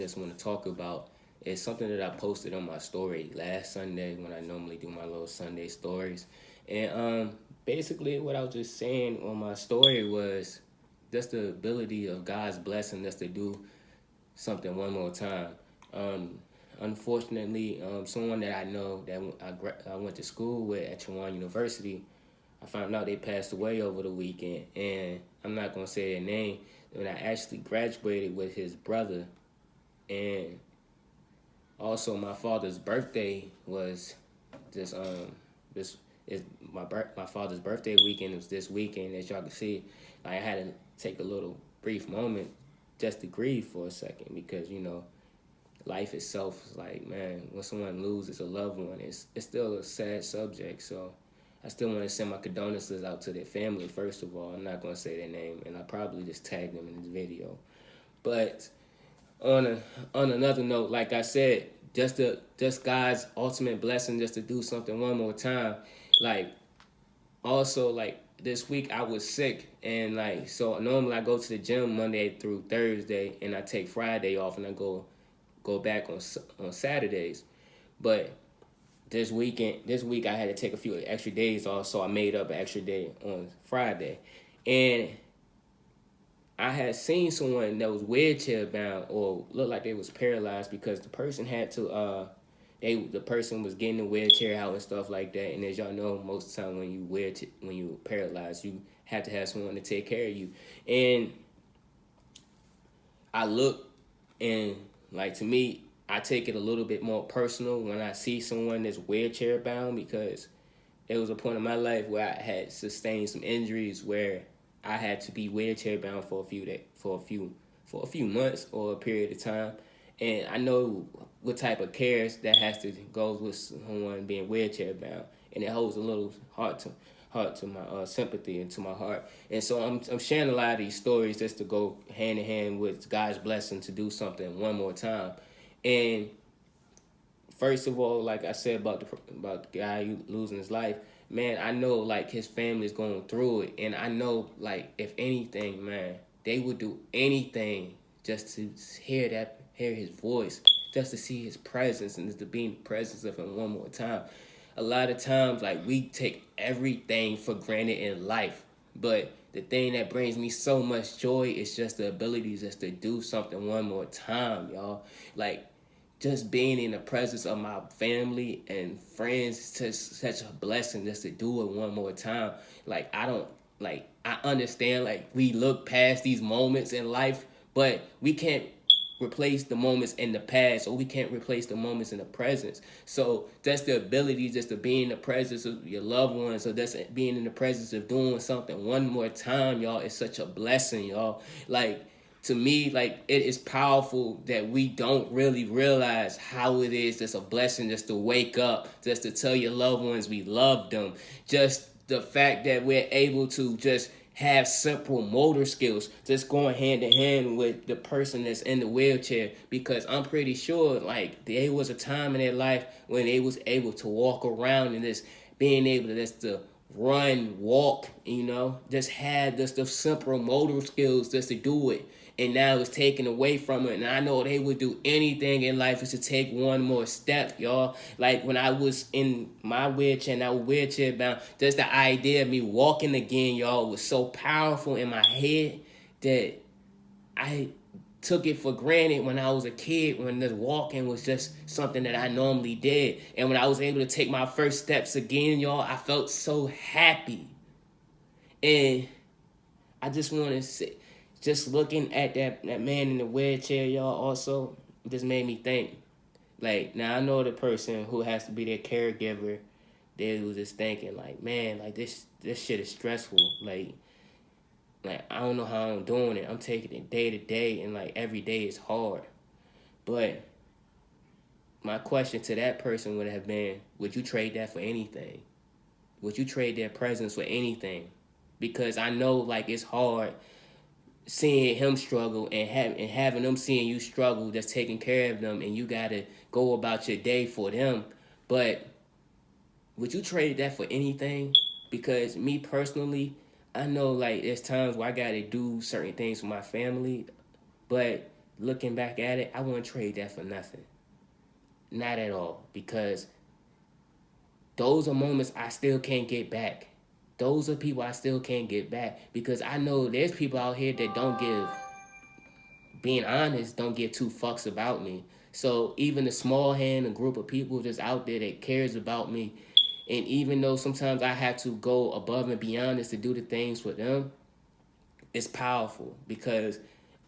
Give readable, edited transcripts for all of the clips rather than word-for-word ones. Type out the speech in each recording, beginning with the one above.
just want to talk about is something that I posted on my story last Sunday when I normally do my little Sunday stories. And basically, what I was just saying on my story was just the ability of God's blessing us to do something one more time. Um, Unfortunately, someone that I know that I went to school with at Chowan University, I found out they passed away over the weekend, and I'm not gonna say their name. When I actually graduated with his brother, and also my father's birthday was this is my father's birthday weekend. It was this weekend, as y'all can see. I had to take a little brief moment just to grieve for a second because life itself is like, man, when someone loses a loved one, it's still a sad subject. So I still want to send my condolences out to their family. First of all, I'm not gonna say their name, and I probably just tag them in this video. But on a on another note, like I said, just God's ultimate blessing, just to do something one more time. Like also like this week I was sick, and like so normally I go to the gym Monday through Thursday, and I take Friday off, and I go back on Saturdays. But this week I had to take a few extra days off, so I made up an extra day on Friday, and I had seen someone that was wheelchair bound or looked like they was paralyzed because the person had to the person was getting the wheelchair out and stuff like that. And as y'all know, most of the time when you paralyzed, you have to have someone to take care of you. And I look, and like, to me, I take it a little bit more personal when I see someone that's wheelchair bound, because there was a point in my life where I had sustained some injuries where I had to be wheelchair bound for a few months or a period of time, and I know what type of cares that has to go with someone being wheelchair bound, and it holds a little heart to my sympathy and to my heart. And so I'm sharing a lot of these stories just to go hand in hand with God's blessing to do something one more time. And first of all, like I said about the guy losing his life, man, I know like his family's going through it, and I know like if anything, man, they would do anything just to hear his voice, just to see his presence, and just to be in the presence of him one more time. A lot of times, like, we take everything for granted in life, but the thing that brings me so much joy is just the ability just to do something one more time, y'all. Like, just being in the presence of my family and friends is just such a blessing just to do it one more time. Like, I don't, like, I understand, like, we look past these moments in life, but we can't replace the moments in the past, or we can't replace the moments in the present. So that's the ability just to be in the presence of your loved ones, or that's being in the presence of doing something one more time, y'all. It's such a blessing, y'all. Like, to me, like, it is powerful that we don't really realize how it is just a blessing just to wake up, just to tell your loved ones we love them. Just the fact that we're able to just have simple motor skills just going hand in hand with the person that's in the wheelchair, because I'm pretty sure like there was a time in their life when they was able to walk around and just being able to just to run, walk, just had just the simple motor skills just to do it. And now it's taken away from it. And I know they would do anything in life just to take one more step, y'all. Like when I was in my wheelchair and I was wheelchair bound, just the idea of me walking again, y'all, was so powerful in my head that I took it for granted when I was a kid, when this walking was just something that I normally did. And when I was able to take my first steps again, y'all, I felt so happy. And I just want to say, just looking at that man in the wheelchair, y'all, also just made me think. Like, now I know the person who has to be their caregiver, they was just thinking like, man, like this shit is stressful. Like I don't know how I'm doing it. I'm taking it day to day, and like every day is hard. But my question to that person would have been, would you trade that for anything? Would you trade their presence for anything? Because I know like it's hard seeing him struggle, and having them seeing you struggle, just taking care of them, and you gotta go about your day for them. But would you trade that for anything? Because me personally, I know like there's times where I gotta do certain things for my family, but looking back at it, I wouldn't trade that for nothing. Not at all. Because those are moments I still can't get back. Those are people I still can't get back. Because I know there's people out here that don't give, being honest, don't give two fucks about me. So even a small hand, a group of people just out there that cares about me, and even though sometimes I have to go above and beyond this to do the things for them, it's powerful because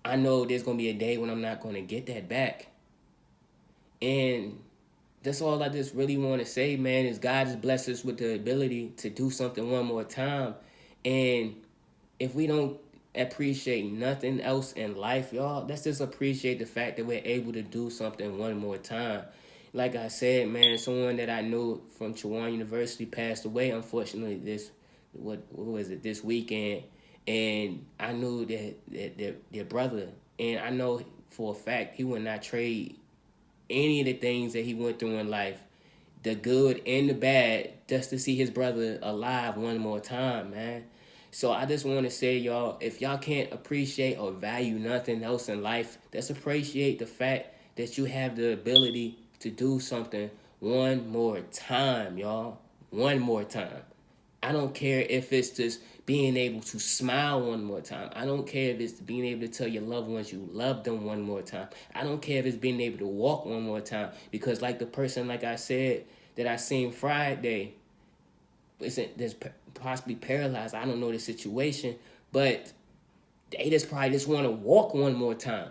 I know there's gonna be a day when I'm not gonna get that back. And that's all I just really want to say, man, is God has blessed us with the ability to do something one more time. And if we don't appreciate nothing else in life, y'all, let's just appreciate the fact that we're able to do something one more time. Like I said, man, someone that I knew from Chowan University passed away, unfortunately, what was it, this weekend. And I knew that their brother, and I know for a fact he would not trade any of the things that he went through in life, the good and the bad, just to see his brother alive one more time, man. So I just want to say, y'all, if y'all can't appreciate or value nothing else in life, just appreciate the fact that you have the ability to do something one more time, y'all. One more time. I don't care if it's just being able to smile one more time. I don't care if it's being able to tell your loved ones you love them one more time. I don't care if it's being able to walk one more time. Because like the person, like I said, that I seen Friday, isn't that's possibly paralyzed. I don't know the situation, but they just probably just want to walk one more time.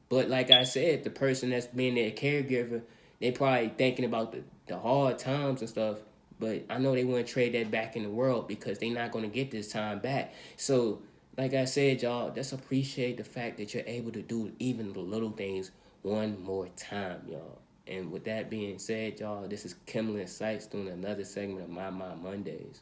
But like I said, the person that's being their caregiver, they probably thinking about the hard times and stuff. But I know they wouldn't trade that back in the world because they're not going to get this time back. So, like I said, y'all, just appreciate the fact that you're able to do even the little things one more time, y'all. And with that being said, y'all, this is Kimlin Sykes doing another segment of My Mondays.